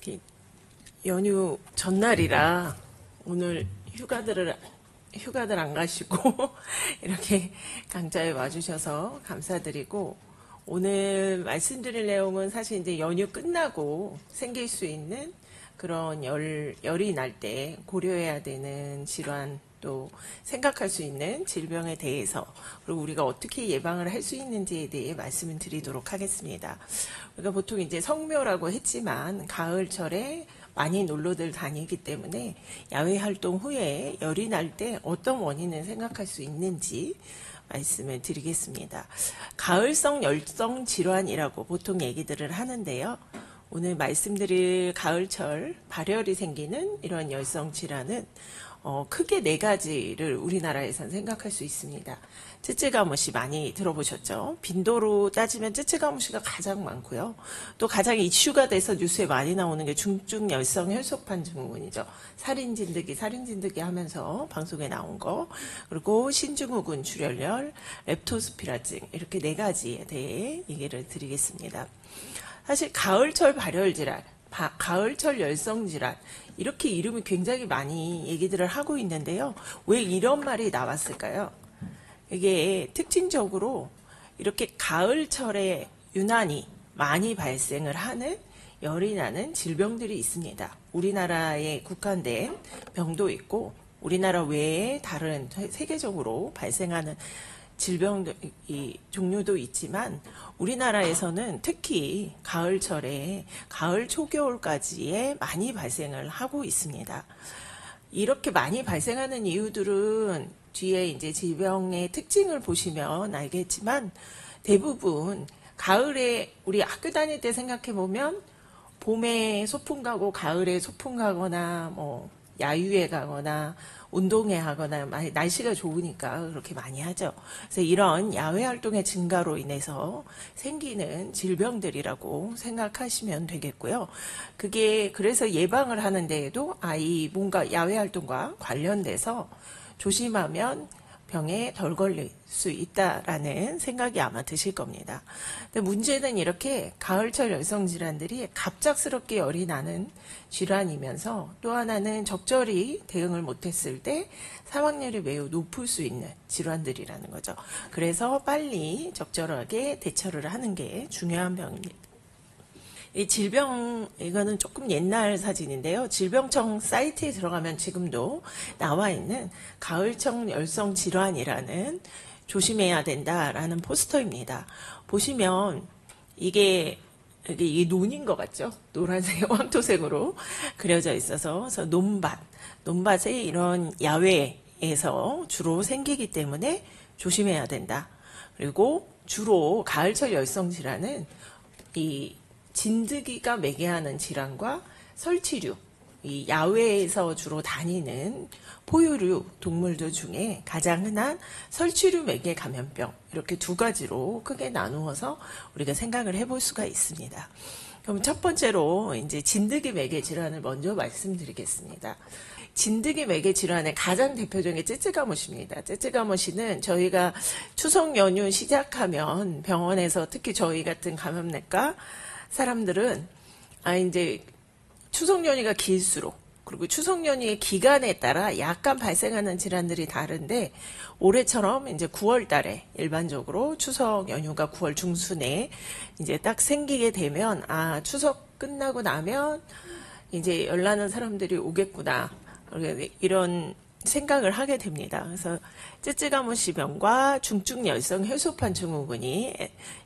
이렇게 연휴 전날이라 오늘 휴가들 안 가시고 이렇게 강좌에 와주셔서 감사드리고, 오늘 말씀드릴 내용은 사실 이제 연휴 끝나고 생길 수 있는 그런 열이 날 때 고려해야 되는 질환, 또 생각할 수 있는 질병에 대해서, 그리고 우리가 어떻게 예방을 할 수 있는지에 대해 말씀을 드리도록 하겠습니다. 우리가 보통 이제 성묘라고 했지만 가을철에 많이 놀러들 다니기 때문에 야외 활동 후에 열이 날 때 어떤 원인을 생각할 수 있는지 말씀을 드리겠습니다. 가을성 열성 질환이라고 보통 얘기들을 하는데요. 오늘 말씀드릴 가을철 발열이 생기는 이런 열성 질환은 크게 네 가지를 우리나라에선 생각할 수 있습니다. 쯔쯔가무시 많이 들어보셨죠? 빈도로 따지면 쯔쯔가무시가 가장 많고요. 또 가장 이슈가 돼서 뉴스에 많이 나오는 게 중증 열성 혈소판 증후군이죠. 살인진드기 하면서 방송에 나온 거, 그리고 신증후군 출혈열, 렙토스피라증, 이렇게 네 가지에 대해 얘기를 드리겠습니다. 사실 가을철 발열 질환, 가을철 열성 질환, 이렇게 이름이 굉장히 많이 얘기들을 하고 있는데요. 왜 이런 말이 나왔을까요? 이게 특징적으로 이렇게 가을철에 유난히 많이 발생을 하는 열이 나는 질병들이 있습니다. 우리나라에 국한된 병도 있고 우리나라 외에 다른 세계적으로 발생하는 질병 종류도 있지만, 우리나라에서는 특히 가을철에 가을 초겨울까지에 많이 발생을 하고 있습니다. 이렇게 많이 발생하는 이유들은 뒤에 이제 질병의 특징을 보시면 알겠지만, 대부분 가을에 우리 학교 다닐 때 생각해 보면 봄에 소풍 가고 가을에 소풍 가거나 뭐 야유회 가거나 운동회 하거나 날씨가 좋으니까 그렇게 많이 하죠. 그래서 이런 야외 활동의 증가로 인해서 생기는 질병들이라고 생각하시면 되겠고요. 그게 그래서 예방을 하는 데에도 이 뭔가 야외 활동과 관련돼서 조심하면 병에 덜 걸릴 수 있다라는 생각이 아마 드실 겁니다. 근데 문제는 이렇게 가을철 열성 질환들이 갑작스럽게 열이 나는 질환이면서, 또 하나는 적절히 대응을 못했을 때 사망률이 매우 높을 수 있는 질환들이라는 거죠. 그래서 빨리 적절하게 대처를 하는 게 중요한 병입니다. 이 질병, 이거는 조금 옛날 사진인데요. 질병청 사이트에 들어가면 지금도 나와 있는 가을청 열성 질환이라는 조심해야 된다라는 포스터입니다. 보시면 이게 논인 것 같죠? 노란색, 황토색으로 그려져 있어서, 그래서 논밭에 이런 야외에서 주로 생기기 때문에 조심해야 된다. 그리고 주로 가을철 열성 질환은 이 진드기가 매개하는 질환과 설치류, 이 야외에서 주로 다니는 포유류 동물들 중에 가장 흔한 설치류 매개 감염병, 이렇게 두 가지로 크게 나누어서 우리가 생각을 해볼 수가 있습니다. 그럼 첫 번째로 이제 진드기 매개 질환을 먼저 말씀드리겠습니다. 진드기 매개 질환의 가장 대표적인 쯔쯔가무시입니다. 쯔쯔가무시는 저희가 추석 연휴 시작하면 병원에서, 특히 저희 같은 감염내과 사람들은 이제 추석 연휴가 길수록, 그리고 추석 연휴의 기간에 따라 약간 발생하는 질환들이 다른데, 올해처럼 이제 9월 달에 일반적으로 추석 연휴가 9월 중순에 이제 딱 생기게 되면, 추석 끝나고 나면 이제 열나는 사람들이 오겠구나, 이런 생각을 하게 됩니다. 그래서 쯔쯔가무시병과 중증 열성 혈소판 증후군이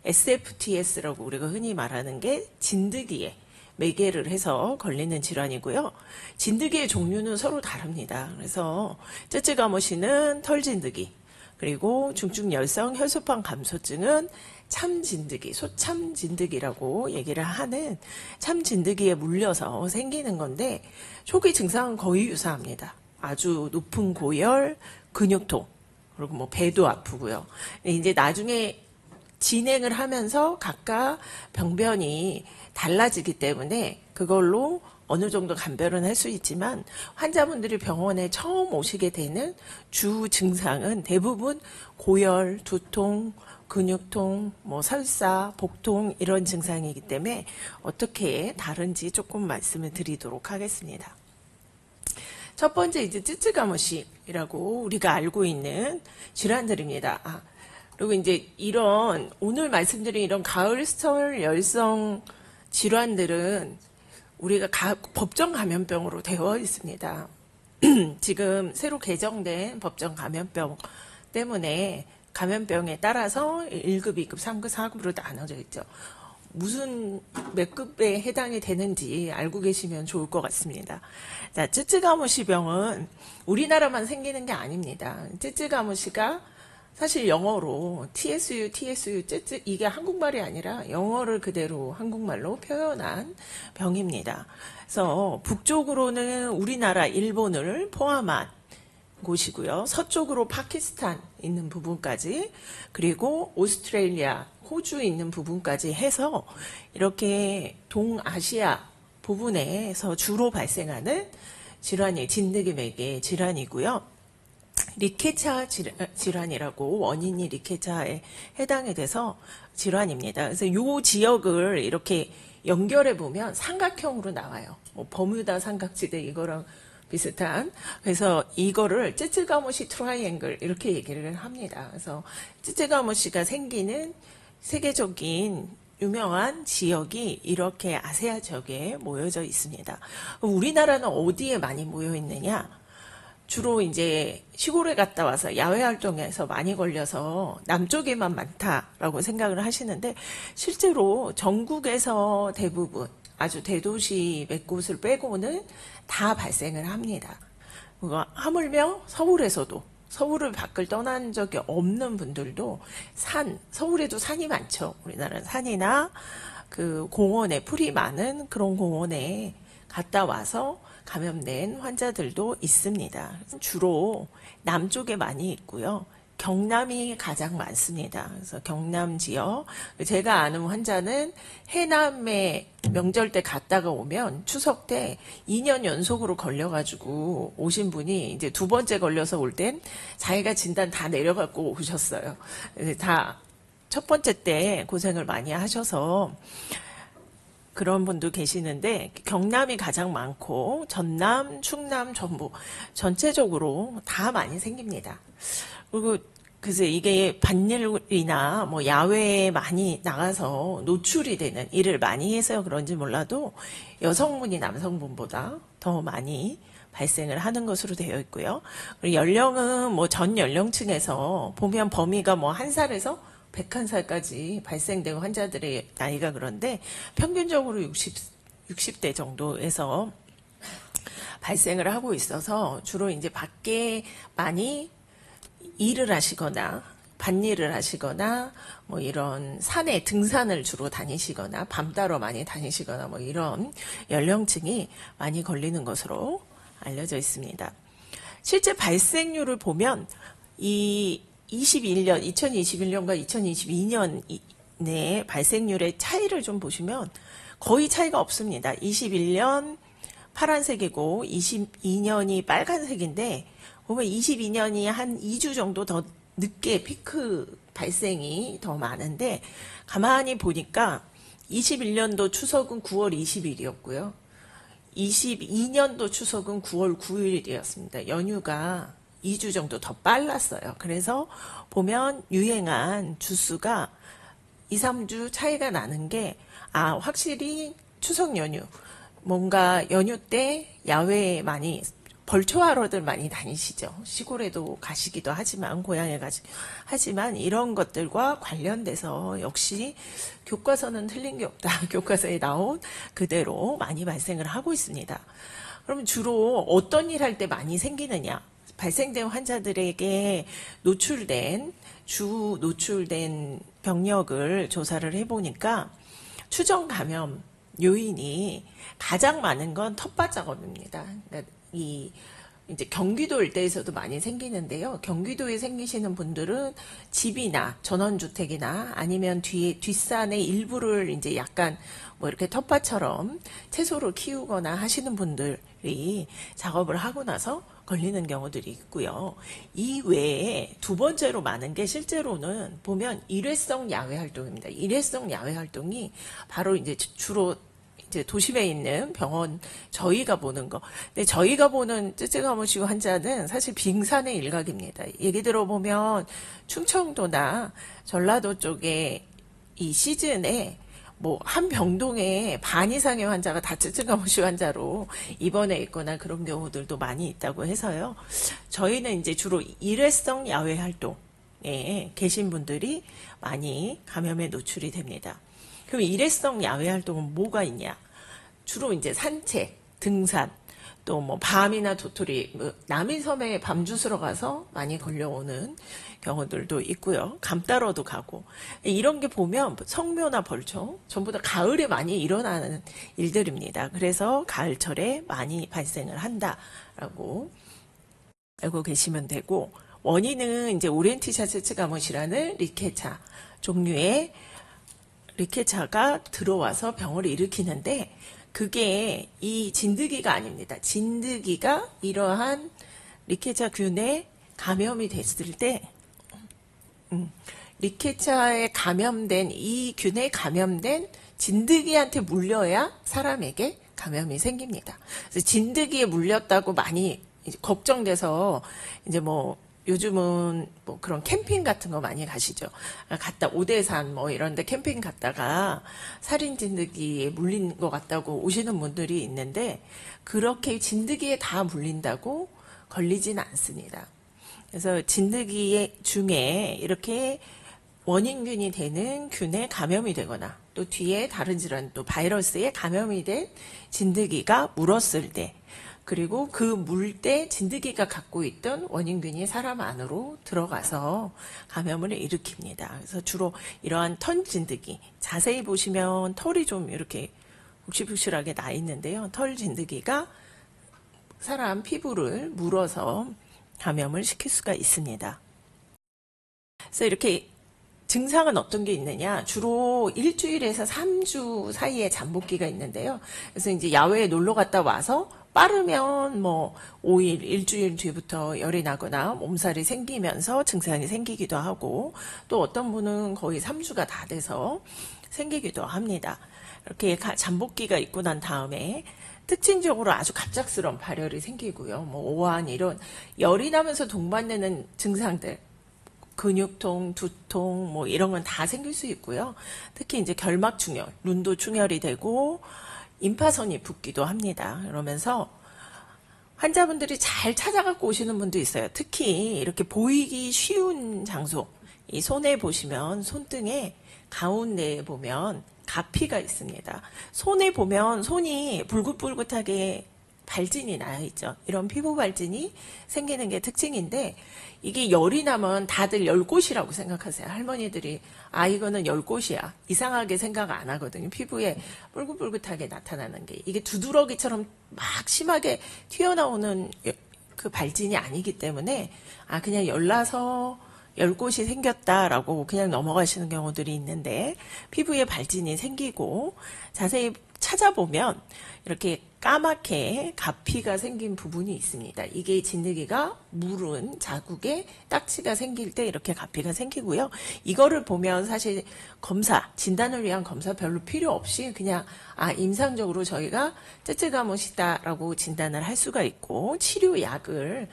SFTS라고 우리가 흔히 말하는 게 진드기에 매개를 해서 걸리는 질환이고요. 진드기의 종류는 서로 다릅니다. 그래서 쯔쯔가무시는 털진드기, 그리고 중증 열성 혈소판 감소증은 참진드기, 소참진드기라고 얘기를 하는 참진드기에 물려서 생기는 건데, 초기 증상은 거의 유사합니다. 아주 높은 고열, 근육통, 그리고 뭐 배도 아프고요. 이제 나중에 진행을 하면서 각각 병변이 달라지기 때문에 그걸로 어느 정도 감별은 할 수 있지만, 환자분들이 병원에 처음 오시게 되는 주 증상은 대부분 고열, 두통, 근육통, 뭐 설사, 복통 이런 증상이기 때문에 어떻게 다른지 조금 말씀을 드리도록 하겠습니다. 첫 번째 이제 쯔쯔가무시라고 우리가 알고 있는 질환들입니다. 그리고 이제 이런 오늘 말씀드린 이런 가을철 열성 질환들은 우리가 법정 감염병으로 되어 있습니다. 지금 새로 개정된 법정 감염병 때문에 감염병에 따라서 1급, 2급, 3급, 4급으로 나눠져 있죠. 무슨 몇 급에 해당이 되는지 알고 계시면 좋을 것 같습니다. 자, 쯔쯔가무시병은 우리나라만 생기는 게 아닙니다. 쯔쯔가무시가 사실 영어로 TSU, 쯔쯔 이게 한국말이 아니라 영어를 그대로 한국말로 표현한 병입니다. 그래서 북쪽으로는 우리나라, 일본을 포함한 곳이고요. 서쪽으로 파키스탄 있는 부분까지, 그리고 오스트레일리아, 호주 있는 부분까지 해서 이렇게 동아시아 부분에서 주로 발생하는 질환이 진드기맥의 질환이고요. 리케차 질환이라고 원인이 리케차에 해당이 돼서 질환입니다. 그래서 이 지역을 이렇게 연결해 보면 삼각형으로 나와요. 뭐 버뮤다 삼각지대 이거랑 비슷한. 그래서 이거를 쯔쯔가무시 트라이앵글 이렇게 얘기를 합니다. 그래서 쯔쯔가무시가 생기는 세계적인 유명한 지역이 이렇게 아세아 지역에 모여져 있습니다. 우리나라는 어디에 많이 모여 있느냐? 주로 이제 시골에 갔다 와서 야외 활동에서 많이 걸려서 남쪽에만 많다라고 생각을 하시는데, 실제로 전국에서 대부분 아주 대도시 몇 곳을 빼고는 다 발생을 합니다. 하물며 서울을 밖을 떠난 적이 없는 분들도 서울에도 산이 많죠. 우리나라는 산이나 그 공원에, 풀이 많은 그런 공원에 갔다 와서 감염된 환자들도 있습니다. 주로 남쪽에 많이 있고요. 경남이 가장 많습니다. 그래서 경남 지역, 제가 아는 환자는 해남에 명절 때 갔다가 오면 추석 때 2년 연속으로 걸려가지고 오신 분이 이제 두 번째 걸려서 올 땐 자기가 진단 다 내려갖고 오셨어요. 다 첫 번째 때 고생을 많이 하셔서 그런 분도 계시는데, 경남이 가장 많고 전남, 충남, 전북 전체적으로 다 많이 생깁니다. 그리고 그래서 이게 밭일이나 뭐 야외에 많이 나가서 노출이 되는 일을 많이 해서 그런지 몰라도 여성분이 남성분보다 더 많이 발생을 하는 것으로 되어 있고요. 그리고 연령은 뭐 전 연령층에서 보면 범위가 뭐 1살에서 101살까지 발생된 환자들의 나이가, 그런데 평균적으로 60대 정도에서 발생을 하고 있어서 주로 이제 밖에 많이 일을 하시거나 밭일을 하시거나 뭐 이런 산에 등산을 주로 다니시거나 밤따러 많이 다니시거나 뭐 이런 연령층이 많이 걸리는 것으로 알려져 있습니다. 실제 발생률을 보면 2021년과 2022년의 발생률의 차이를 좀 보시면 거의 차이가 없습니다. 21년 파란색이고 22년이 빨간색인데, 보면 22년이 한 2주 정도 더 늦게 피크 발생이 더 많은데, 가만히 보니까 21년도 추석은 9월 20일이었고요. 22년도 추석은 9월 9일이었습니다. 연휴가 2주 정도 더 빨랐어요. 그래서 보면 유행한 주수가 2, 3주 차이가 나는 게, 확실히 추석 연휴, 뭔가 연휴 때 야외에 많이 벌초하러들 많이 다니시죠. 시골에도 가시기도 하지만, 고향에 하지만 이런 것들과 관련돼서 역시 교과서는 틀린 게 없다. 교과서에 나온 그대로 많이 발생을 하고 있습니다. 그럼 주로 어떤 일 할 때 많이 생기느냐? 발생된 환자들에게 노출된 병력을 조사를 해보니까 추정 감염 요인이 가장 많은 건 텃밭 작업입니다. 그러니까 이 이제 경기도 일대에서도 많이 생기는데요. 경기도에 생기시는 분들은 집이나 전원주택이나 아니면 뒷산의 일부를 이제 약간 뭐 이렇게 텃밭처럼 채소를 키우거나 하시는 분들이 작업을 하고 나서 걸리는 경우들이 있고요. 이 외에 두 번째로 많은 게 실제로는 보면 일회성 야외 활동입니다. 일회성 야외 활동이 바로 이제 주로 이제 도심에 있는 병원 저희가 보는 거. 근데 저희가 보는 쯔쯔가무시우 환자는 사실 빙산의 일각입니다. 얘기 들어보면 충청도나 전라도 쪽에 이 시즌에 뭐 한 병동에 반 이상의 환자가 다 쯔쯔가무시우 환자로 입원해 있거나 그런 경우들도 많이 있다고 해서요. 저희는 이제 주로 일회성 야외 활동에 계신 분들이 많이 감염에 노출이 됩니다. 그럼 일회성 야외 활동은 뭐가 있냐? 주로 이제 산책, 등산, 또 뭐 밤이나 도토리, 뭐 남이섬에 밤 주스러 가서 많이 걸려오는 경우들도 있고요. 감 따러도 가고 이런 게 보면 성묘나 벌초 전부 다 가을에 많이 일어나는 일들입니다. 그래서 가을철에 많이 발생을 한다라고 알고 계시면 되고 원인은 이제 오렌티샤 츠츠가모시라는 리케차 종류의 리케차가 들어와서 병을 일으키는데 그게 이 진드기가 아닙니다. 진드기가 이러한 리케차균에 감염이 됐을 때 리케차에 감염된 이 균에 감염된 진드기한테 물려야 사람에게 감염이 생깁니다. 그래서 진드기에 물렸다고 많이 걱정돼서 이제 뭐 요즘은 뭐 그런 캠핑 같은 거 많이 가시죠. 갔다 오대산 뭐 이런 데 캠핑 갔다가 살인 진드기에 물린 것 같다고 오시는 분들이 있는데 그렇게 진드기에 다 물린다고 걸리진 않습니다. 그래서 진드기 중에 이렇게 원인균이 되는 균에 감염이 되거나 또 뒤에 다른 질환 또 바이러스에 감염이 된 진드기가 물었을 때 그리고 그 물 때 진드기가 갖고 있던 원인균이 사람 안으로 들어가서 감염을 일으킵니다. 그래서 주로 이러한 털 진드기 자세히 보시면 털이 좀 이렇게 북실북실하게 나 있는데요. 털 진드기가 사람 피부를 물어서 감염을 시킬 수가 있습니다. 그래서 이렇게 증상은 어떤 게 있느냐? 주로 일주일에서 3주 사이에 잠복기가 있는데요. 그래서 이제 야외에 놀러 갔다 와서 빠르면 뭐 5일, 일주일 뒤부터 열이 나거나 몸살이 생기면서 증상이 생기기도 하고 또 어떤 분은 거의 3주가 다 돼서 생기기도 합니다. 이렇게 잠복기가 있고 난 다음에 특징적으로 아주 갑작스러운 발열이 생기고요. 뭐 오한 이런 열이 나면서 동반되는 증상들 근육통, 두통 뭐 이런 건 다 생길 수 있고요. 특히 이제 결막충혈, 눈도 충혈이 되고 임파선이 붓기도 합니다. 그러면서 환자분들이 잘 찾아갖고 오시는 분도 있어요. 특히 이렇게 보이기 쉬운 장소, 이 손에 보시면 손등에 가운데에 보면 가피가 있습니다. 손에 보면 손이 불긋불긋하게 발진이 나요 있죠. 이런 피부 발진이 생기는 게 특징인데 이게 열이 나면 다들 열꽃이라고 생각하세요. 할머니들이 아 이거는 열꽃이야. 이상하게 생각 안 하거든요. 피부에 뿔긋뿔긋하게 나타나는 게 이게 두드러기처럼 막 심하게 튀어나오는 그 발진이 아니기 때문에 아 그냥 열나서 열꽃이 생겼다라고 그냥 넘어가시는 경우들이 있는데 피부에 발진이 생기고 자세히 찾아보면 이렇게 까맣게 가피가 생긴 부분이 있습니다. 이게 진드기가 물은 자국에 딱지가 생길 때 이렇게 가피가 생기고요. 이거를 보면 사실 검사, 진단을 위한 검사 별로 필요 없이 그냥 아 임상적으로 저희가 쯔쯔가못이다라고 진단을 할 수가 있고 치료약을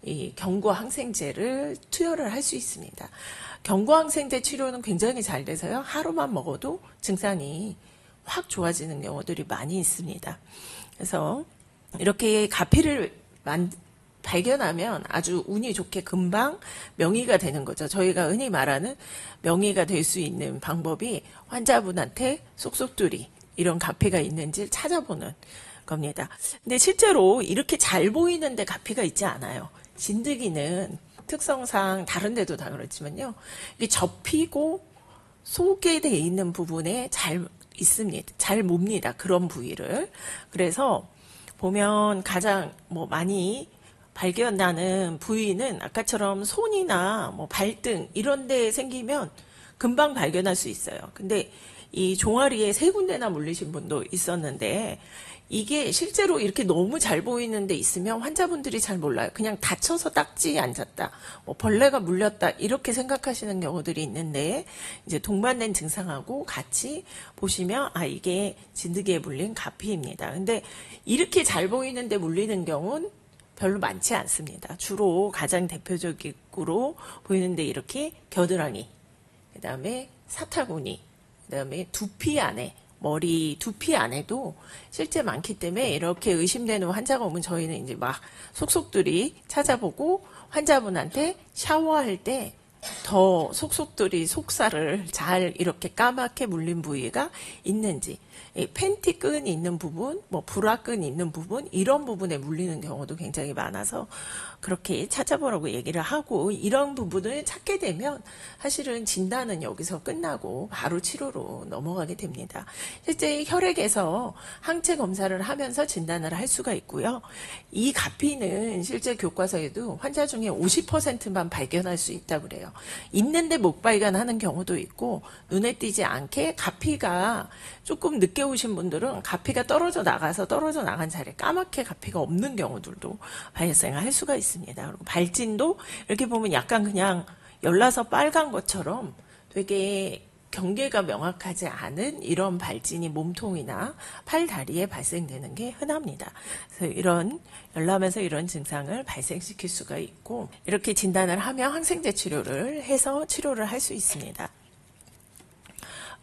이 경구항생제를 투여를 할 수 있습니다. 경구항생제 치료는 굉장히 잘 돼서요. 하루만 먹어도 증상이 확 좋아지는 경우들이 많이 있습니다. 그래서 이렇게 가피를 발견하면 아주 운이 좋게 금방 명의가 되는 거죠. 저희가 흔히 말하는 명의가 될 수 있는 방법이 환자분한테 쏙쏙들이 이런 가피가 있는지 찾아보는 겁니다. 근데 실제로 이렇게 잘 보이는데 가피가 있지 않아요. 진드기는 특성상 다른 데도 다 그렇지만요. 이게 접히고 속에 돼 있는 부분에 잘 있습니다. 잘 몹니다. 그런 부위를. 그래서 보면 가장 뭐 많이 발견나는 부위는 아까처럼 손이나 뭐 발등 이런 데 생기면 금방 발견할 수 있어요. 근데 이 종아리에 3군데나 물리신 분도 있었는데 이게 실제로 이렇게 너무 잘 보이는 데 있으면 환자분들이 잘 몰라요. 그냥 다쳐서 딱지에 앉았다, 뭐 벌레가 물렸다 이렇게 생각하시는 경우들이 있는데 이제 동반된 증상하고 같이 보시면 아 이게 진드기에 물린 가피입니다. 근데 이렇게 잘 보이는데 물리는 경우는 별로 많지 않습니다. 주로 가장 대표적으로 보이는데 이렇게 겨드랑이, 그 다음에 사타구니, 그 다음에 두피 안에, 머리 두피 안에도 실제 많기 때문에 이렇게 의심되는 환자가 오면 저희는 이제 막 속속들이 찾아보고 환자분한테 샤워할 때 더 속속들이 속살을 잘 이렇게 까맣게 물린 부위가 있는지, 팬티 끈이 있는 부분, 뭐 브라 끈이 있는 부분 이런 부분에 물리는 경우도 굉장히 많아서 그렇게 찾아보라고 얘기를 하고 이런 부분을 찾게 되면 사실은 진단은 여기서 끝나고 바로 치료로 넘어가게 됩니다. 실제 혈액에서 항체 검사를 하면서 진단을 할 수가 있고요. 이 가피는 실제 교과서에도 환자 중에 50%만 발견할 수 있다고 그래요. 있는데 못 발견하는 경우도 있고 눈에 띄지 않게 가피가 조금 늦게 오신 분들은 가피가 떨어져 나간 자리에 까맣게 가피가 없는 경우들도 발생할 수가 있습니다. 그리고 발진도 이렇게 보면 약간 그냥 열나서 빨간 것처럼 되게 경계가 명확하지 않은 이런 발진이 몸통이나 팔, 다리에 발생되는 게 흔합니다. 그래서 이런 열나면서 이런 증상을 발생시킬 수가 있고 이렇게 진단을 하면 항생제 치료를 해서 치료를 할 수 있습니다.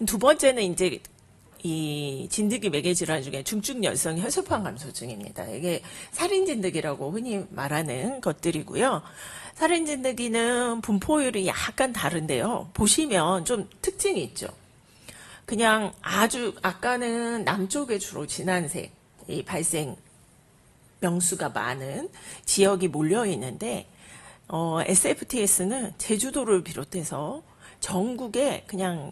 두 번째는 이제 이 진드기 매개 질환 중에 중증 열성 혈소판 감소증입니다. 이게 살인 진드기라고 흔히 말하는 것들이고요. 살인 진드기는 분포율이 약간 다른데요. 보시면 좀 특징이 있죠. 그냥 아주 아까는 남쪽에 주로 진한색 이 발생 명수가 많은 지역이 몰려 있는데 SFTS는 제주도를 비롯해서 전국에 그냥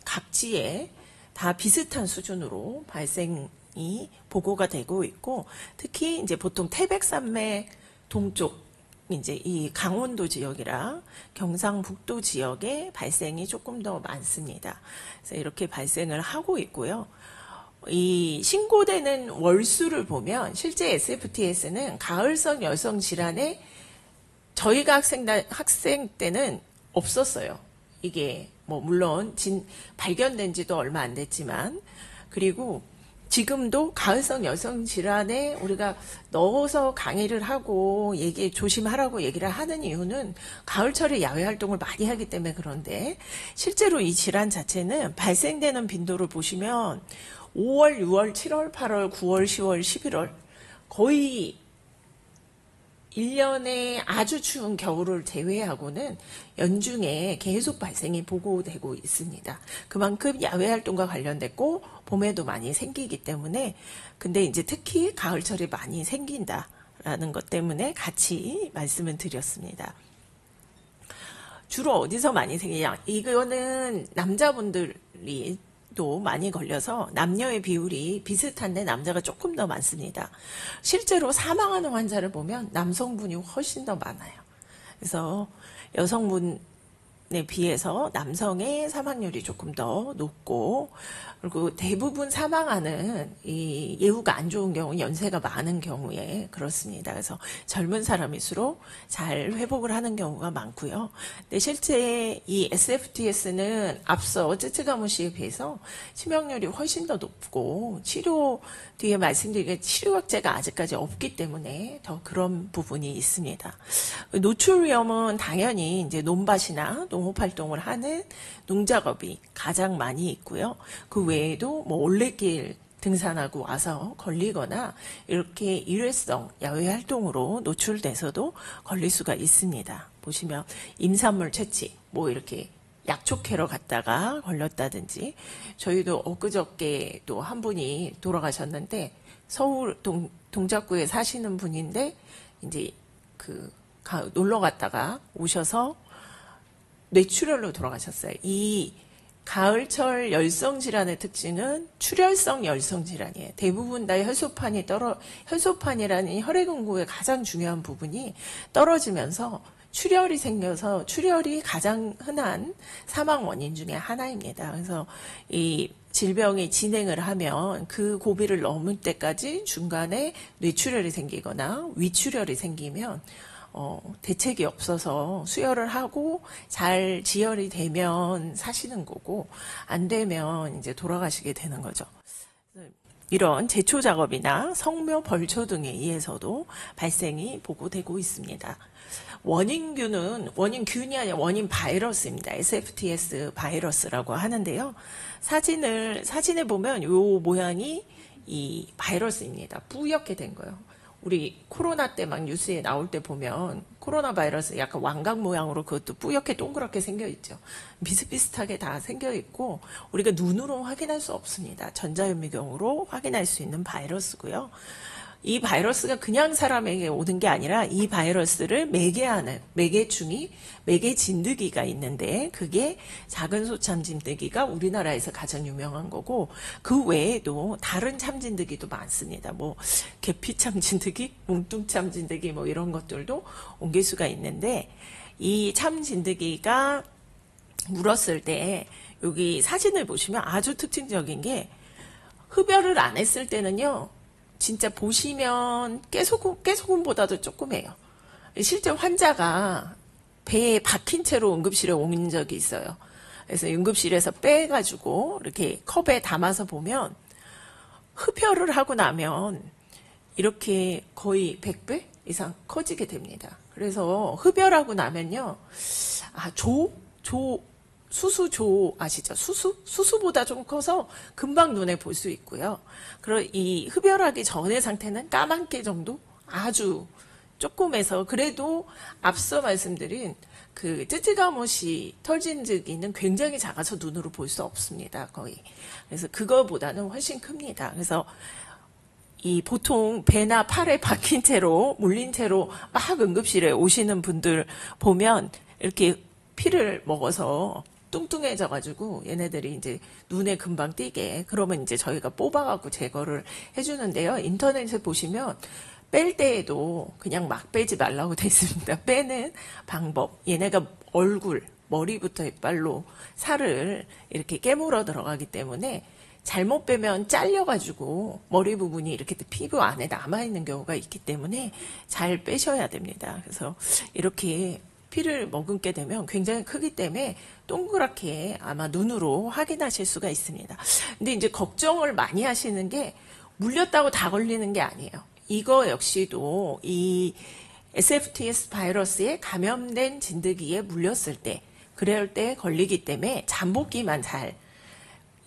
각지에 다 비슷한 수준으로 발생이 보고가 되고 있고 특히 이제 보통 태백산맥 동쪽 이제 이 강원도 지역이랑 경상북도 지역에 발생이 조금 더 많습니다. 그래서 이렇게 발생을 하고 있고요. 이 신고되는 월수를 보면 실제 SFTS는 가을성 열성 질환에 저희가 학생 때는 없었어요. 이게 뭐 물론 발견된 지도 얼마 안 됐지만 그리고 지금도 가을성 여성 질환에 우리가 넣어서 강의를 하고 조심하라고 얘기를 하는 이유는 가을철에 야외 활동을 많이 하기 때문에 그런데 실제로 이 질환 자체는 발생되는 빈도를 보시면 5월, 6월, 7월, 8월, 9월, 10월, 11월 거의 1년에 아주 추운 겨울을 제외하고는 연중에 계속 발생이 보고되고 있습니다. 그만큼 야외 활동과 관련됐고 봄에도 많이 생기기 때문에 근데 이제 특히 가을철에 많이 생긴다라는 것 때문에 같이 말씀을 드렸습니다. 주로 어디서 많이 생기냐? 이거는 남자분들이 또 많이 걸려서 남녀의 비율이 비슷한데 남자가 조금 더 많습니다. 실제로 사망하는 환자를 보면 남성분이 훨씬 더 많아요. 그래서 여성분에 비해서 남성의 사망률이 조금 더 높고 그리고 대부분 사망하는 이 예후가 안 좋은 경우 연세가 많은 경우에 그렇습니다. 그래서 젊은 사람일수록 잘 회복을 하는 경우가 많고요. 근데 실제 이 SFTS는 앞서 쯔쯔가모 씨에 비해서 치명률이 훨씬 더 높고 치료 뒤에 말씀드린 치료약제가 아직까지 없기 때문에 더 그런 부분이 있습니다. 노출 위험은 당연히 이제 논밭이나 농업 활동을 하는 농작업이 가장 많이 있고요. 그 외에도 뭐 올레길 등산하고 와서 걸리거나 이렇게 일회성 야외 활동으로 노출돼서도 걸릴 수가 있습니다. 보시면 임산물 채취, 뭐 이렇게 약초 캐러 갔다가 걸렸다든지 저희도 엊그저께 또 한 분이 돌아가셨는데 서울 동작구에 사시는 분인데 이제 놀러 갔다가 오셔서 뇌출혈로 돌아가셨어요. 이 가을철 열성 질환의 특징은 출혈성 열성 질환이에요. 대부분 다 혈소판이라는 혈액응고의 가장 중요한 부분이 떨어지면서 출혈이 생겨서 출혈이 가장 흔한 사망 원인 중에 하나입니다. 그래서 이 질병이 진행을 하면 그 고비를 넘을 때까지 중간에 뇌출혈이 생기거나 위출혈이 생기면 대책이 없어서 수혈을 하고 잘 지혈이 되면 사시는 거고 안 되면 이제 돌아가시게 되는 거죠. 이런 제초 작업이나 성묘 벌초 등에 의해서도 발생이 보고되고 있습니다. 원인균이 아니라 원인 바이러스입니다. SFTS 바이러스라고 하는데요. 사진에 보면 요 모양이 이 바이러스입니다. 뿌옇게 된 거예요. 우리 코로나 때 막 뉴스에 나올 때 보면 코로나 바이러스 약간 왕각 모양으로 그것도 뿌옇게 동그랗게 생겨 있죠. 비슷비슷하게 다 생겨 있고 우리가 눈으로 확인할 수 없습니다. 전자현미경으로 확인할 수 있는 바이러스고요. 이 바이러스가 그냥 사람에게 오는 게 아니라 이 바이러스를 매개하는 매개 진드기가 있는데 그게 작은 소참 진드기가 우리나라에서 가장 유명한 거고 그 외에도 다른 참진드기도 많습니다. 뭐 계피참 진드기, 뭉뚱참 진드기 뭐 이런 것들도 옮길 수가 있는데 이 참진드기가 물었을 때 여기 사진을 보시면 아주 특징적인 게 흡혈을 안 했을 때는요. 진짜 보시면 깨소금보다도 조그매요. 실제 환자가 배에 박힌 채로 응급실에 온 적이 있어요. 그래서 응급실에서 빼가지고 이렇게 컵에 담아서 보면 흡혈을 하고 나면 이렇게 거의 100배 이상 커지게 됩니다. 그래서 흡혈하고 나면요. 수수조 아시죠? 수수보다 좀 커서 금방 눈에 볼 수 있고요. 그리고 이 흡혈하기 전의 상태는 까만깨 정도? 아주 조그매서 그래도 앞서 말씀드린 그 쯔쯔가모시 털진드기는 굉장히 작아서 눈으로 볼 수 없습니다. 거의. 그래서 그거보다는 훨씬 큽니다. 그래서 이 보통 배나 팔에 박힌 채로 물린 채로 막 응급실에 오시는 분들 보면 이렇게 피를 먹어서 뚱뚱해져가지고 얘네들이 이제 눈에 금방 띄게 그러면 이제 저희가 뽑아갖고 제거를 해주는데요. 인터넷에 보시면 뺄 때에도 그냥 막 빼지 말라고 돼 있습니다. 빼는 방법 얘네가 머리부터 이빨로 살을 이렇게 깨물어 들어가기 때문에 잘못 빼면 잘려가지고 머리 부분이 이렇게 피부 안에 남아있는 경우가 있기 때문에 잘 빼셔야 됩니다. 그래서 이렇게 피를 머금게 되면 굉장히 크기 때문에 동그랗게 아마 눈으로 확인하실 수가 있습니다. 근데 이제 걱정을 많이 하시는 게 물렸다고 다 걸리는 게 아니에요. 이거 역시도 이 SFTS 바이러스에 감염된 진드기에 물렸을 때, 그럴 때 걸리기 때문에 잠복기만 잘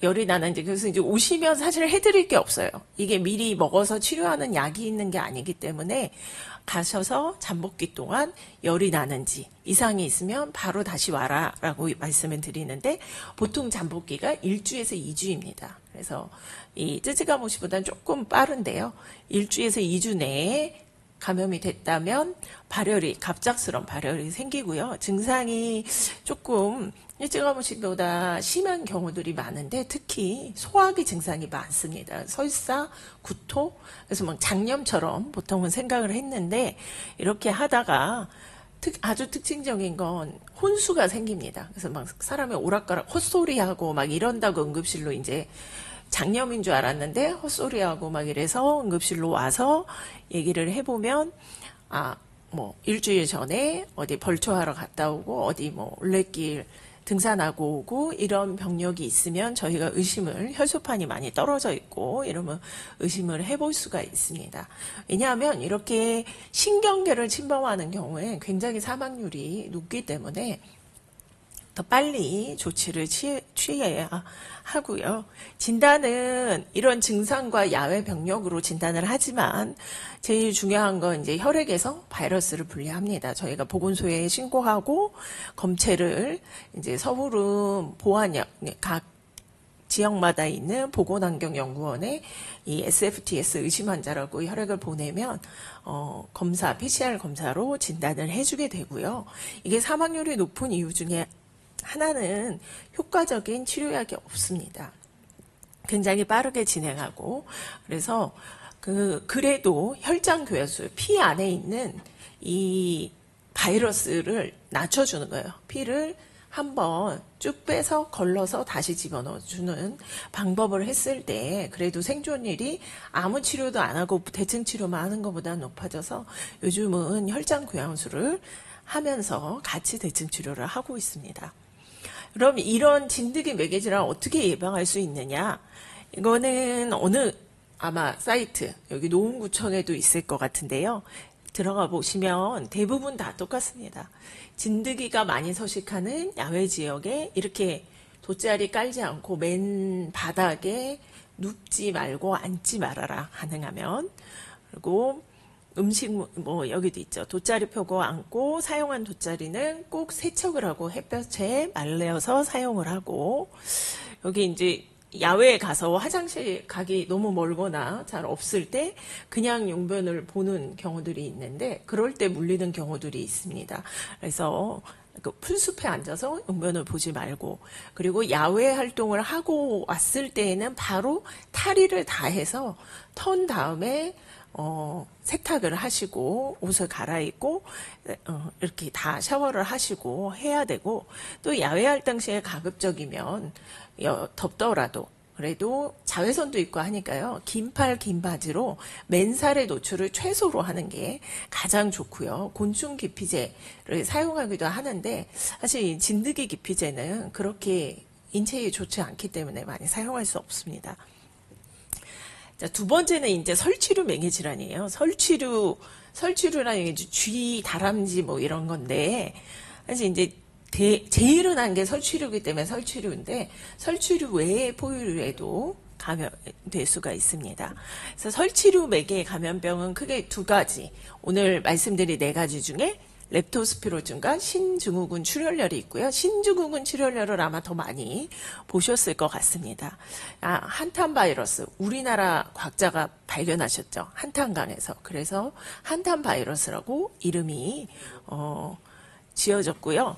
열이 나는지, 그래서 이제 오시면 사실 해드릴 게 없어요. 이게 미리 먹어서 치료하는 약이 있는 게 아니기 때문에 가셔서 잠복기 동안 열이 나는지 이상이 있으면 바로 다시 와라 라고 말씀을 드리는데 보통 잠복기가 1주에서 2주입니다. 그래서 이 쯔쯔가모시보다는 조금 빠른데요. 1주에서 2주 내에 감염이 됐다면 갑작스러운 발열이 생기고요. 증상이 조금 쯔쯔가모시보다 심한 경우들이 많은데 특히 소화기 증상이 많습니다. 설사, 구토, 그래서 막 장염처럼 보통은 생각을 했는데 이렇게 하다가 아주 특징적인 건 혼수가 생깁니다. 그래서 막 사람이 오락가락 헛소리하고 막 이런다고 응급실로 이제 장염인 줄 알았는데 헛소리하고 막 이래서 응급실로 와서 얘기를 해보면 뭐 일주일 전에 어디 벌초하러 갔다 오고 어디 뭐 올레길 등산하고 오고 이런 병력이 있으면 저희가 혈소판이 많이 떨어져 있고 이러면 의심을 해볼 수가 있습니다. 왜냐하면 이렇게 신경계를 침범하는 경우에 굉장히 사망률이 높기 때문에 더 빨리 조치를 취해야 하고요. 진단은 이런 증상과 야외 병력으로 진단을 하지만 제일 중요한 건 이제 혈액에서 바이러스를 분리합니다. 저희가 보건소에 신고하고 검체를 이제 서울은 각 지역마다 있는 보건환경연구원에 이 SFTS 의심 환자라고 혈액을 보내면 PCR 검사로 진단을 해주게 되고요. 이게 사망률이 높은 이유 중에 하나는 효과적인 치료약이 없습니다. 굉장히 빠르게 진행하고, 그래서 그래도 혈장 교야수, 피 안에 있는 이 바이러스를 낮춰주는 거예요. 피를 한번 쭉 빼서 걸러서 다시 집어넣어주는 방법을 했을 때 그래도 생존율이 아무 치료도 안 하고 대증 치료만 하는 것보다 높아져서 요즘은 혈장 교양수를 하면서 같이 대증 치료를 하고 있습니다. 그럼 이런 진드기 매개질환을 어떻게 예방할 수 있느냐? 이거는 아마 사이트, 여기 노원구청에도 있을 것 같은데요. 들어가 보시면 대부분 다 똑같습니다. 진드기가 많이 서식하는 야외 지역에 이렇게 돗자리 깔지 않고 맨 바닥에 눕지 말고 앉지 말아라, 가능하면. 그리고 음식, 여기도 있죠. 돗자리 펴고 앉고 사용한 돗자리는 꼭 세척을 하고 햇볕에 말려서 사용을 하고, 여기 이제 야외에 가서 화장실 가기 너무 멀거나 잘 없을 때 그냥 용변을 보는 경우들이 있는데 그럴 때 물리는 경우들이 있습니다. 그래서 그 풀숲에 앉아서 용변을 보지 말고, 그리고 야외 활동을 하고 왔을 때에는 바로 탈의를 다 해서 턴 다음에 세탁을 하시고 옷을 갈아입고 이렇게 다 샤워를 하시고 해야 되고, 또 야외 활동 시에 가급적이면 덥더라도 그래도 자외선도 있고 하니까요. 긴 팔, 긴 바지로 맨살의 노출을 최소로 하는 게 가장 좋고요. 곤충 기피제를 사용하기도 하는데 사실 이 진드기 기피제는 그렇게 인체에 좋지 않기 때문에 많이 사용할 수 없습니다. 자, 두 번째는 이제 설치류 맹해 질환이에요. 설치류라는 게 쥐, 다람쥐 이런 건데, 사실 이제 제일 흔한 게 설치류이기 때문에 설치류인데, 설치류 외의 포유류에도 감염될 수가 있습니다. 그래서 설치류 매개 감염병은 크게 두 가지, 오늘 말씀드린 네 가지 중에 렙토스피로즘과 신증후군 출혈열이 있고요. 신증후군 출혈열을 아마 더 많이 보셨을 것 같습니다. 한탄 바이러스, 우리나라 과학자가 발견하셨죠. 한탄강에서. 그래서 한탄 바이러스라고 이름이 지어졌고요.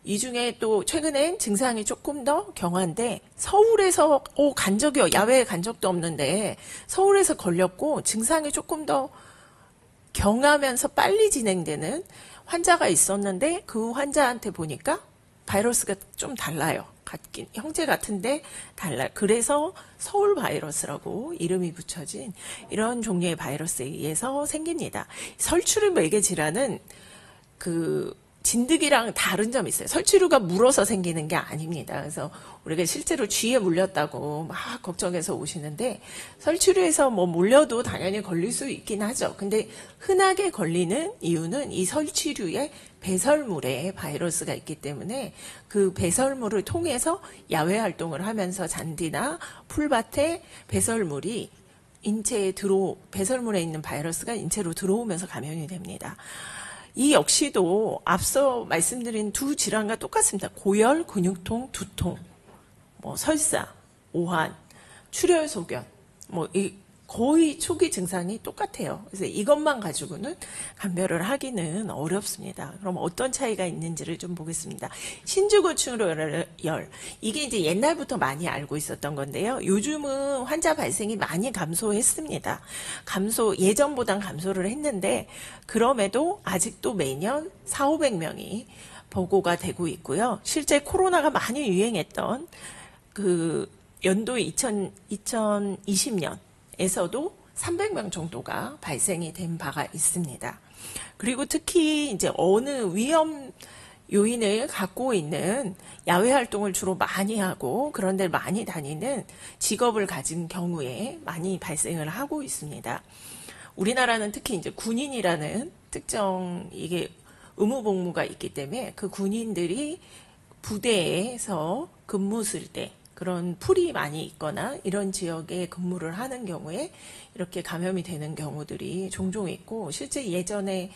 이 중에 또 최근엔 증상이 조금 더 경한데, 서울에서 간 적이요. 야외에 간 적도 없는데 서울에서 걸렸고 증상이 조금 더 경하면서 빨리 진행되는 환자가 있었는데, 그 환자한테 보니까 바이러스가 좀 달라요. 형제 같은데 달라요. 그래서 서울 바이러스라고 이름이 붙여진 이런 종류의 바이러스에 의해서 생깁니다. 설치류 매개 질환은 진드기랑 다른 점이 있어요. 설치류가 물어서 생기는 게 아닙니다. 그래서 우리가 실제로 쥐에 물렸다고 막 걱정해서 오시는데, 설치류에서 물려도 당연히 걸릴 수 있긴 하죠. 근데 흔하게 걸리는 이유는 이 설치류에 배설물에 바이러스가 있기 때문에 그 배설물을 통해서 야외 활동을 하면서 잔디나 풀밭에 배설물에 있는 바이러스가 인체로 들어오면서 감염이 됩니다. 이 역시도 앞서 말씀드린 두 질환과 똑같습니다. 고열, 근육통, 두통, 설사, 오한, 출혈 소견, 거의 초기 증상이 똑같아요. 그래서 이것만 가지고는 감별을 하기는 어렵습니다. 그럼 어떤 차이가 있는지를 좀 보겠습니다. 신주군 출혈열, 이게 이제 옛날부터 많이 알고 있었던 건데요. 요즘은 환자 발생이 많이 감소했습니다. 예전보단 감소를 했는데, 그럼에도 아직도 매년 400~500명이 보고가 되고 있고요. 실제 코로나가 많이 유행했던 연도 2020년 에서도 300명 정도가 발생이 된 바가 있습니다. 그리고 특히 이제 어느 위험 요인을 갖고 있는 야외 활동을 주로 많이 하고 그런 데 많이 다니는 직업을 가진 경우에 많이 발생을 하고 있습니다. 우리나라는 특히 이제 군인이라는 특정 이게 의무 복무가 있기 때문에 그 군인들이 부대에서 근무 쓸 때 그런 풀이 많이 있거나 이런 지역에 근무를 하는 경우에 이렇게 감염이 되는 경우들이 종종 있고, 실제 예전에는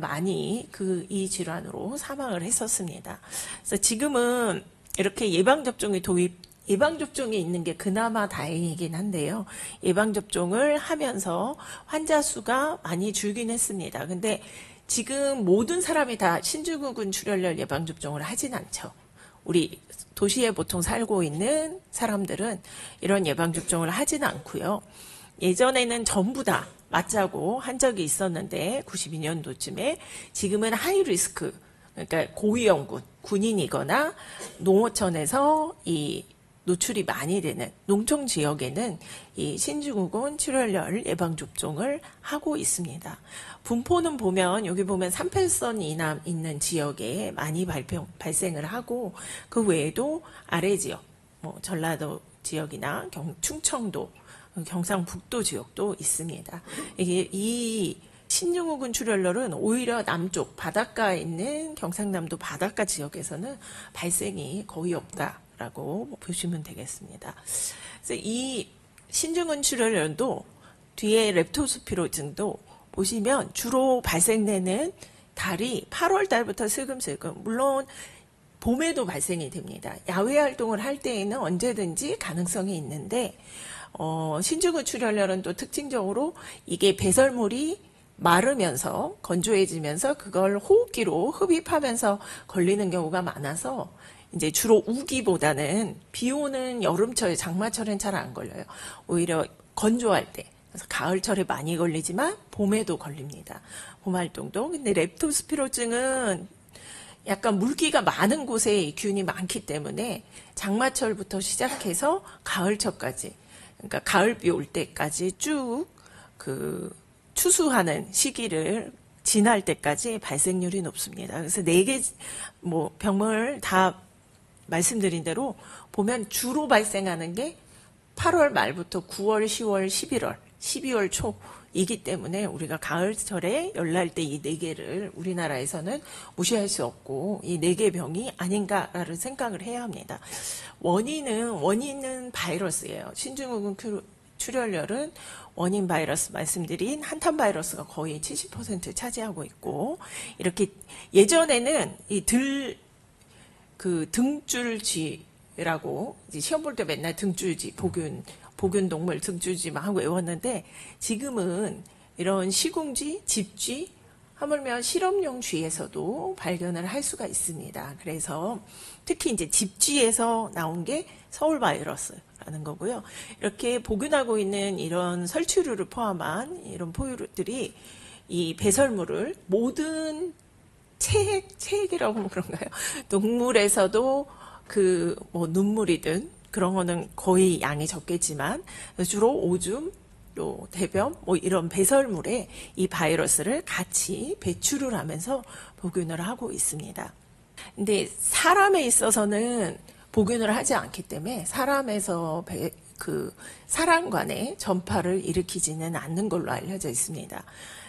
많이 이 질환으로 사망을 했었습니다. 그래서 지금은 이렇게 예방접종이 있는 게 그나마 다행이긴 한데요. 예방접종을 하면서 환자 수가 많이 줄긴 했습니다. 근데 지금 모든 사람이 다 신증후군 출혈열 예방접종을 하진 않죠. 우리 도시에 보통 살고 있는 사람들은 이런 예방접종을 하지는 않고요. 예전에는 전부 다 맞자고 한 적이 있었는데 92년도쯤에 지금은 하이리스크, 그러니까 고위험군, 군인이거나 농어촌에서 이 노출이 많이 되는 농촌 지역에는 이 신증후군 출혈열 예방접종을 하고 있습니다. 분포는 보면 여기 보면 3%선 이남 있는 지역에 많이 발생을 하고 그 외에도 아래 지역, 뭐 전라도 지역이나 충청도, 경상북도 지역도 있습니다. 이 신증후군 출혈열은 오히려 남쪽 바닷가에 있는 경상남도 바닷가 지역에서는 발생이 거의 없다라고 보시면 되겠습니다. 그래서 이 신증후군 출혈열도 뒤에 렙토스피로증도 보시면 주로 발생되는 달이 8월 달부터 슬금슬금, 물론 봄에도 발생이 됩니다. 야외 활동을 할 때에는 언제든지 가능성이 있는데 신증후군 출혈열은 또 특징적으로 이게 배설물이 마르면서 건조해지면서 그걸 호흡기로 흡입하면서 걸리는 경우가 많아서 이제 주로 우기보다는 비 오는 여름철, 장마철엔 잘 안 걸려요. 오히려 건조할 때. 그래서 가을철에 많이 걸리지만 봄에도 걸립니다. 봄 활동도. 근데 렙토스피로증은 약간 물기가 많은 곳에 균이 많기 때문에 장마철부터 시작해서 가을철까지, 그러니까 가을비 올 때까지 쭉 추수하는 시기를 지날 때까지 발생률이 높습니다. 그래서 4개 뭐 병을 다 말씀드린 대로 보면 주로 발생하는 게 8월 말부터 9월, 10월, 11월, 12월 초이기 때문에 우리가 가을철에 열날 때 이 4개를 우리나라에서는 무시할 수 없고 이 4개 병이 아닌가라는 생각을 해야 합니다. 원인은 바이러스예요. 신증후군 출혈열은 원인 바이러스 말씀드린 한탄 바이러스가 거의 70% 차지하고 있고, 이렇게 예전에는 이 등줄쥐라고 이제 시험 볼 때 맨날 등줄쥐 복균 동물 등줄쥐만 하고 외웠는데, 지금은 이런 시궁쥐, 집쥐, 하물며 실험용 쥐에서도 발견을 할 수가 있습니다. 그래서 특히 이제 집쥐에서 나온 게 서울 바이러스라는 거고요. 이렇게 복균하고 있는 이런 설치류를 포함한 이런 포유류들이 이 배설물을 모든 체액이라고 하면 그런가요? 동물에서도 뭐 눈물이든 그런 거는 거의 양이 적겠지만 주로 오줌, 또 대변, 뭐 이런 배설물에 이 바이러스를 같이 배출을 하면서 복균을 하고 있습니다. 근데 사람에 있어서는 복균을 하지 않기 때문에 사람에서 사람 간의 전파를 일으키지는 않는 걸로 알려져 있습니다.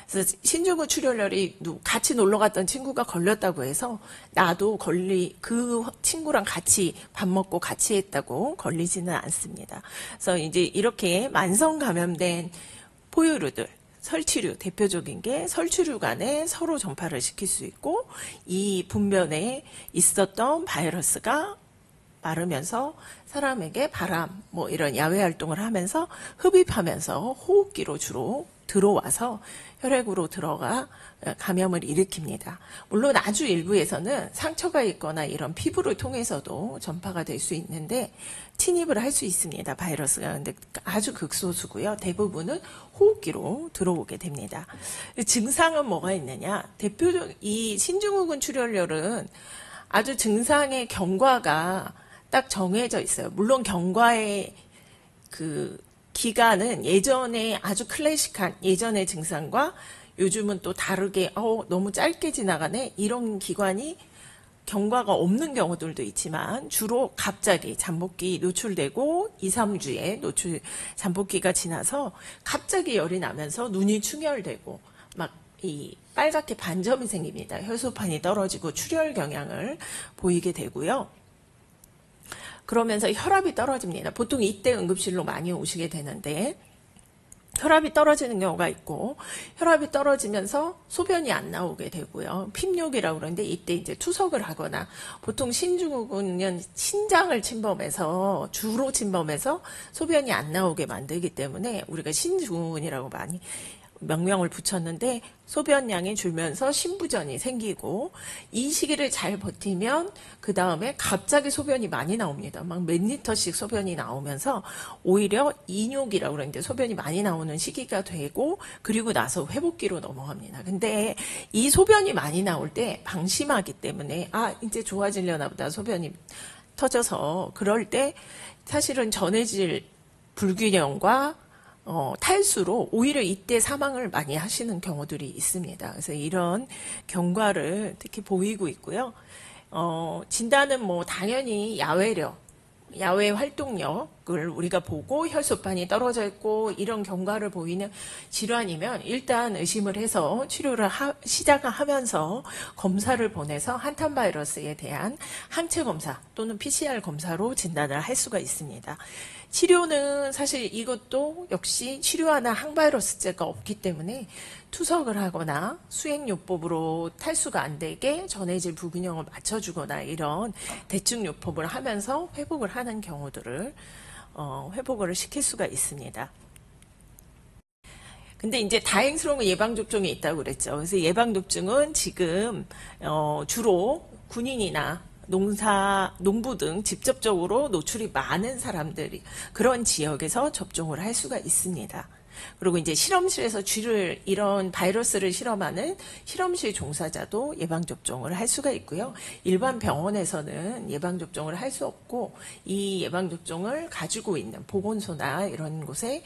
그래서 신증후군 출혈열이 같이 놀러 갔던 친구가 걸렸다고 해서 나도 그 친구랑 같이 밥 먹고 같이 했다고 걸리지는 않습니다. 그래서 이제 이렇게 만성 감염된 포유류들, 설치류, 대표적인 게 설치류 간에 서로 전파를 시킬 수 있고, 이 분변에 있었던 바이러스가 마르면서 사람에게 바람, 뭐 이런 야외 활동을 하면서 흡입하면서 호흡기로 주로 들어와서 혈액으로 들어가 감염을 일으킵니다. 물론 아주 일부에서는 상처가 있거나 이런 피부를 통해서도 전파가 될 수 있는데 침입을 할 수 있습니다. 바이러스가. 근데 아주 극소수고요. 대부분은 호흡기로 들어오게 됩니다. 증상은 뭐가 있느냐? 대표적 이 신증후군 출혈열은 아주 증상의 경과가 딱 정해져 있어요. 물론 경과의 기간은 예전에 아주 클래식한 예전의 증상과 요즘은 또 다르게 너무 짧게 지나가네 이런 기관이 경과가 없는 경우들도 있지만 주로 갑자기 잠복기 노출되고 2, 3주에 잠복기가 지나서 갑자기 열이 나면서 눈이 충혈되고 막 이 빨갛게 반점이 생깁니다. 혈소판이 떨어지고 출혈 경향을 보이게 되고요. 그러면서 혈압이 떨어집니다. 보통 이때 응급실로 많이 오시게 되는데 혈압이 떨어지는 경우가 있고, 혈압이 떨어지면서 소변이 안 나오게 되고요. 핍욕이라고 그러는데 이때 이제 투석을 하거나, 보통 신증후군은 신장을 주로 침범해서 소변이 안 나오게 만들기 때문에 우리가 신증후군이라고 많이 명명을 붙였는데 소변량이 줄면서 신부전이 생기고 이 시기를 잘 버티면 그 다음에 갑자기 소변이 많이 나옵니다. 막 몇 리터씩 소변이 나오면서 오히려 인욕이라고 그러는데 소변이 많이 나오는 시기가 되고 그리고 나서 회복기로 넘어갑니다. 근데 이 소변이 많이 나올 때 방심하기 때문에 이제 좋아지려나 보다 소변이 터져서 그럴 때 사실은 전해질 불균형과 탈수로 오히려 이때 사망을 많이 하시는 경우들이 있습니다. 그래서 이런 경과를 특히 보이고 있고요. 진단은 뭐 당연히 야외 활동력을 우리가 보고 혈소판이 떨어져 있고 이런 경과를 보이는 질환이면 일단 의심을 해서 치료를 시작하면서 검사를 보내서 한탄 바이러스에 대한 항체 검사 또는 PCR 검사로 진단을 할 수가 있습니다. 치료는 사실 이것도 역시 치료하는 항바이러스제가 없기 때문에 투석을 하거나 수액요법으로 탈수가 안 되게 전해질 불균형을 맞춰주거나 이런 대증요법을 하면서 회복을 하는 경우들을 회복을 시킬 수가 있습니다. 근데 이제 다행스러운 예방접종이 있다고 그랬죠. 그래서 예방접종은 지금 주로 군인이나 농부 등 직접적으로 노출이 많은 사람들이 그런 지역에서 접종을 할 수가 있습니다. 그리고 이제 실험실에서 이런 바이러스를 실험하는 실험실 종사자도 예방접종을 할 수가 있고요. 일반 병원에서는 예방접종을 할 수 없고 이 예방접종을 가지고 있는 보건소나 이런 곳에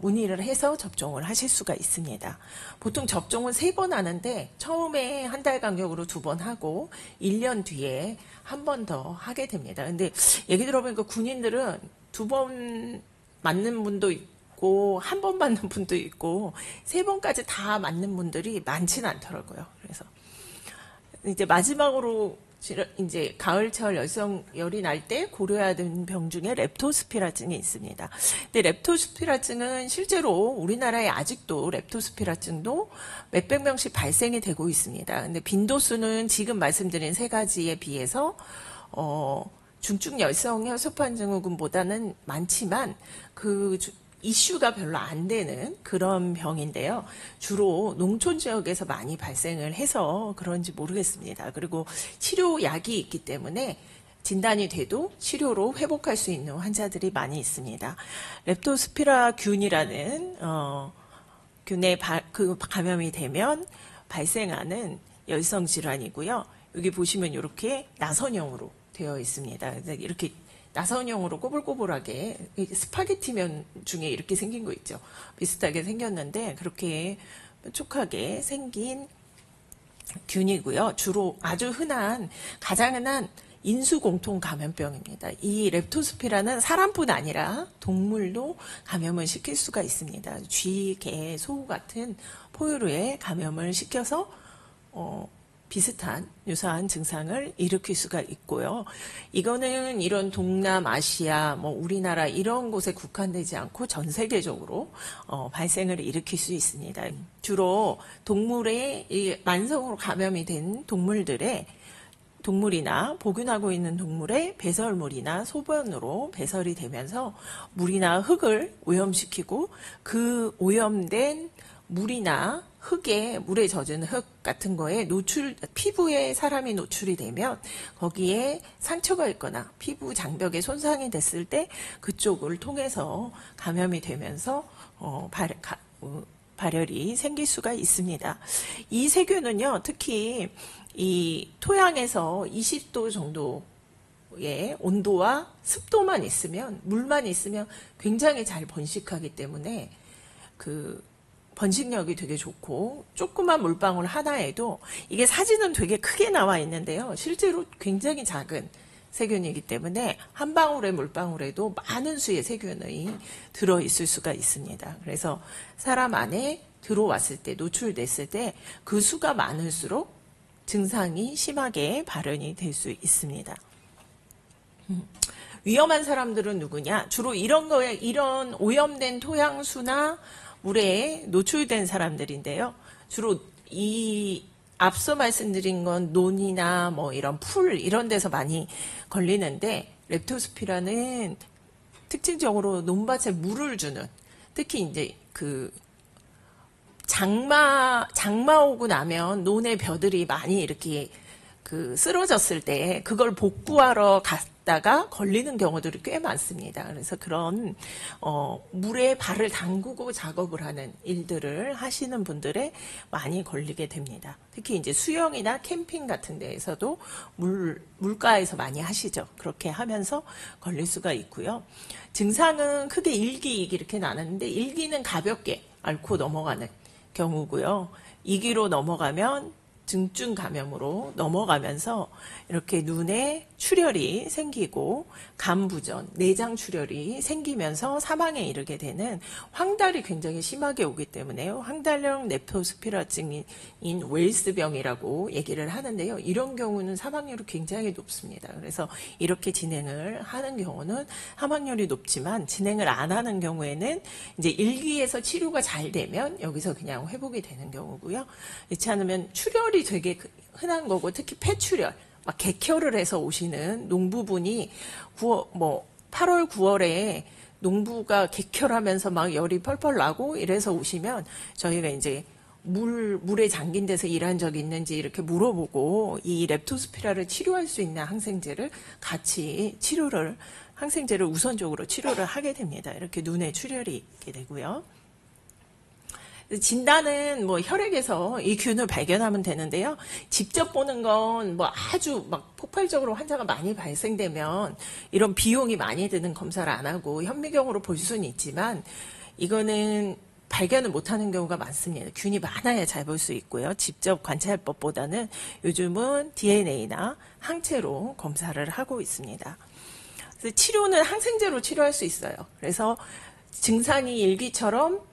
문의를 해서 접종을 하실 수가 있습니다. 보통 접종은 3번 하는데 처음에 한 달 간격으로 2번 하고 1년 뒤에 한 번 더 하게 됩니다. 근데 얘기 들어보니까 군인들은 2번 맞는 분도 있고 한 번 맞는 분도 있고 3번까지 다 맞는 분들이 많지는 않더라고요. 그래서 이제 마지막으로 이제 가을철 열이 날 때 고려해야 되는 병 중에 렙토스피라증이 있습니다. 근데 렙토스피라증은 실제로 우리나라에 아직도 렙토스피라증도 몇백 명씩 발생이 되고 있습니다. 근데 빈도수는 지금 말씀드린 3가지에 비해서 중증 열성 혈소판 증후군보다는 많지만 이슈가 별로 안 되는 그런 병인데요. 주로 농촌 지역에서 많이 발생을 해서 그런지 모르겠습니다. 그리고 치료약이 있기 때문에 진단이 돼도 치료로 회복할 수 있는 환자들이 많이 있습니다. 렙토스피라균이라는 균에 감염이 되면 발생하는 열성 질환이고요. 여기 보시면 이렇게 나선형으로 되어 있습니다. 이렇게 나선형으로 꼬불꼬불하게 스파게티면 중에 이렇게 생긴 거 있죠. 비슷하게 생겼는데 그렇게 뾰족하게 생긴 균이고요. 주로 가장 흔한 인수공통 감염병입니다. 이 렙토스피라는 사람뿐 아니라 동물도 감염을 시킬 수가 있습니다. 쥐, 개, 소 같은 포유류에 감염을 시켜서 유사한 증상을 일으킬 수가 있고요. 이거는 이런 동남아시아, 우리나라 이런 곳에 국한되지 않고 전 세계적으로 발생을 일으킬 수 있습니다. 주로 만성으로 감염이 된 동물이나 복균하고 있는 동물의 배설물이나 소변으로 배설이 되면서 물이나 흙을 오염시키고 그 오염된 물에 젖은 흙 같은 거에 피부에 사람이 노출이 되면 거기에 상처가 있거나 피부 장벽에 손상이 됐을 때 그쪽을 통해서 감염이 되면서 발열이 생길 수가 있습니다. 이 세균은요, 특히 이 토양에서 20도 정도의 온도와 습도만 있으면, 물만 있으면 굉장히 잘 번식하기 때문에 번식력이 되게 좋고 조그만 물방울 하나에도 이게 사진은 되게 크게 나와 있는데요. 실제로 굉장히 작은 세균이기 때문에 한 방울의 물방울에도 많은 수의 세균이 들어있을 수가 있습니다. 그래서 사람 안에 들어왔을 때, 노출됐을 때 그 수가 많을수록 증상이 심하게 발현이 될 수 있습니다. 위험한 사람들은 누구냐? 주로 이런 오염된 토양수나 물에 노출된 사람들인데요. 주로 앞서 말씀드린 건 논이나 이런 풀 이런 데서 많이 걸리는데 렙토스피라는 특징적으로 논밭에 물을 주는 특히 이제 장마 오고 나면 논의 벼들이 많이 이렇게 쓰러졌을 때 그걸 복구하러 갔다가 걸리는 경우들이 꽤 많습니다. 그래서 그런 물에 발을 담그고 작업을 하는 일들을 하시는 분들에 많이 걸리게 됩니다. 특히 이제 수영이나 캠핑 같은 데에서도 물가에서 많이 하시죠. 그렇게 하면서 걸릴 수가 있고요. 증상은 크게 1기, 2기 이렇게 나누는데 1기는 가볍게 앓고 넘어가는 경우고요. 2기로 넘어가면 증증 감염으로 넘어가면서 이렇게 눈에 출혈이 생기고 간부전, 내장 출혈이 생기면서 사망에 이르게 되는 황달이 굉장히 심하게 오기 때문에 황달형 렙토스피라증인 웰스병이라고 얘기를 하는데요. 이런 경우는 사망률이 굉장히 높습니다. 그래서 이렇게 진행을 하는 경우는 사망률이 높지만 진행을 안 하는 경우에는 이제 1기에서 치료가 잘 되면 여기서 그냥 회복이 되는 경우고요. 그렇지 않으면 출혈이 되게 흔한 거고 특히 폐출혈, 막 객혈을 해서 오시는 농부분이 8월, 9월에 농부가 객혈하면서 막 열이 펄펄 나고 이래서 오시면 저희가 이제 물에 잠긴 데서 일한 적이 있는지 이렇게 물어보고 이 렙토스피라를 치료할 수 있는 항생제를 같이 항생제를 우선적으로 치료를 하게 됩니다. 이렇게 눈에 출혈이 있게 되고요. 진단은 혈액에서 이 균을 발견하면 되는데요. 직접 보는 건 아주 폭발적으로 환자가 많이 발생되면 이런 비용이 많이 드는 검사를 안 하고 현미경으로 볼 수는 있지만 이거는 발견을 못하는 경우가 많습니다. 균이 많아야 잘 볼 수 있고요. 직접 관찰법보다는 요즘은 DNA나 항체로 검사를 하고 있습니다. 그래서 치료는 항생제로 치료할 수 있어요. 그래서 증상이 일기처럼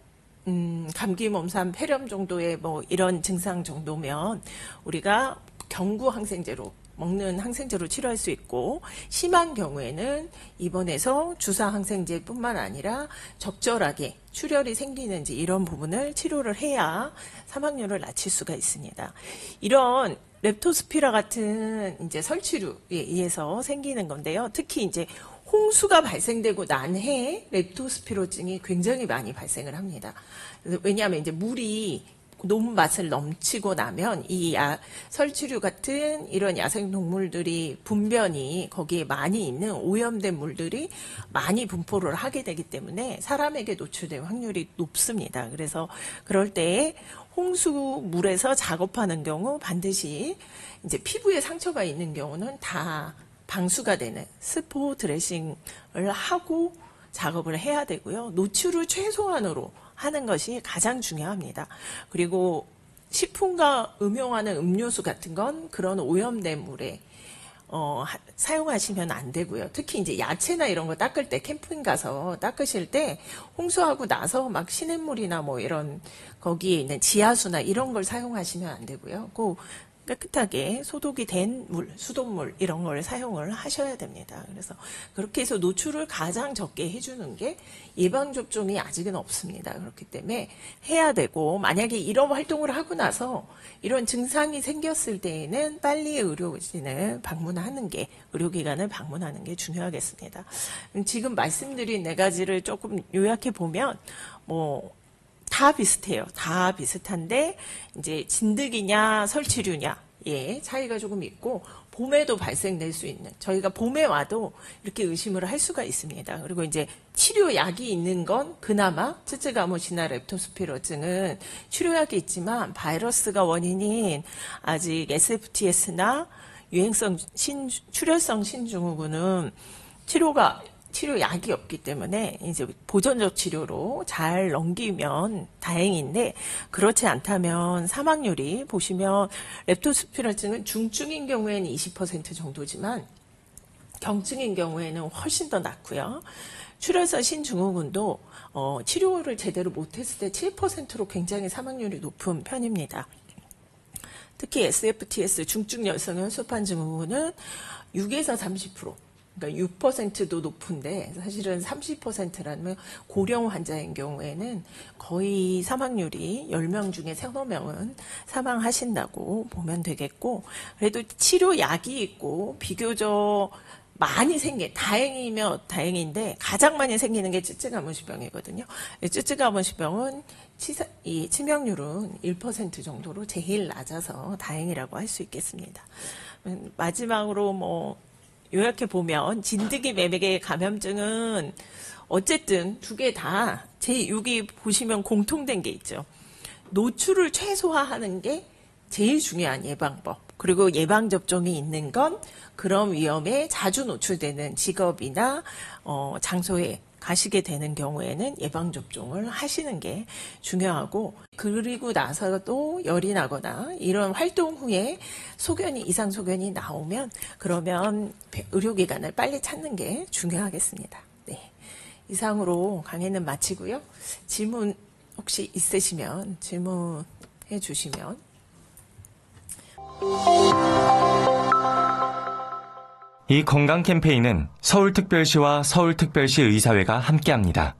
감기, 몸살, 폐렴 정도의 이런 증상 정도면 우리가 경구 항생제로 먹는 항생제로 치료할 수 있고 심한 경우에는 입원해서 주사 항생제뿐만 아니라 적절하게 출혈이 생기는지 이런 부분을 치료를 해야 사망률을 낮출 수가 있습니다. 이런 렙토스피라 같은 이제 설치류에 의해서 생기는 건데요. 특히 이제 홍수가 발생되고 난 해에 렙토스피로증이 굉장히 많이 발생을 합니다. 왜냐하면 이제 물이 논밭을 넘치고 나면 이 설치류 같은 이런 야생동물들이 분변이 거기에 많이 있는 오염된 물들이 많이 분포를 하게 되기 때문에 사람에게 노출될 확률이 높습니다. 그래서 그럴 때 홍수물에서 작업하는 경우 반드시 이제 피부에 상처가 있는 경우는 다 방수가 되는 스포 드레싱을 하고 작업을 해야 되고요. 노출을 최소한으로 하는 것이 가장 중요합니다. 그리고 식품과 음용하는 음료수 같은 건 그런 오염된 물에 사용하시면 안 되고요. 특히 이제 야채나 이런 거 닦을 때 캠핑 가서 닦으실 때 홍수하고 나서 막 시냇물이나 이런 거기에 있는 지하수나 이런 걸 사용하시면 안 되고요. 깨끗하게 소독이 된 물, 수돗물 이런 걸 사용을 하셔야 됩니다. 그래서 그렇게 해서 노출을 가장 적게 해주는 게 예방접종이 아직은 없습니다. 그렇기 때문에 해야 되고 만약에 이런 활동을 하고 나서 이런 증상이 생겼을 때에는 빨리 의료기관을 방문하는 게 중요하겠습니다. 지금 말씀드린 4가지를 조금 요약해 보면 다 비슷해요. 다 비슷한데 이제 진드기냐 설치류냐 차이가 조금 있고 봄에도 발생될 수 있는 저희가 봄에 와도 이렇게 의심을 할 수가 있습니다. 그리고 이제 치료약이 있는 건 그나마 츠츠가모시나 렙토스피로증은 치료약이 있지만 바이러스가 원인인 아직 SFTS나 출혈성 신증후군은 치료약이 없기 때문에 이제 보존적 치료로 잘 넘기면 다행인데 그렇지 않다면 사망률이 보시면 렙토스피라증은 중증인 경우에는 20% 정도지만 경증인 경우에는 훨씬 더 낮고요. 출혈성 신증후군도 치료를 제대로 못했을 때 7%로 굉장히 사망률이 높은 편입니다. 특히 SFTS 중증 열성 혈소판 증후군은 6에서 30%. 그러니까 6%도 높은데 사실은 30%라면 고령 환자인 경우에는 거의 사망률이 10명 중에 3-4명은 사망하신다고 보면 되겠고 그래도 치료약이 있고 비교적 다행이면 다행인데 가장 많이 생기는 게 쯔쯔가무시병이거든요. 쯔쯔가무시병은 이 치명률은 1% 정도로 제일 낮아서 다행이라고 할 수 있겠습니다. 마지막으로 요약해 보면 진드기 매개의 감염증은 어쨌든 두 개 다 제6이 보시면 공통된 게 있죠. 노출을 최소화하는 게 제일 중요한 예방법. 그리고 예방접종이 있는 건 그런 위험에 자주 노출되는 직업이나 장소에 가시게 되는 경우에는 예방접종을 하시는 게 중요하고, 그리고 나서도 열이 나거나 이런 활동 후에 이상 소견이 나오면 그러면 의료기관을 빨리 찾는 게 중요하겠습니다. 네. 이상으로 강의는 마치고요. 질문 혹시 있으시면 질문해 주시면. 이 건강 캠페인은 서울특별시와 서울특별시 의사회가 함께합니다.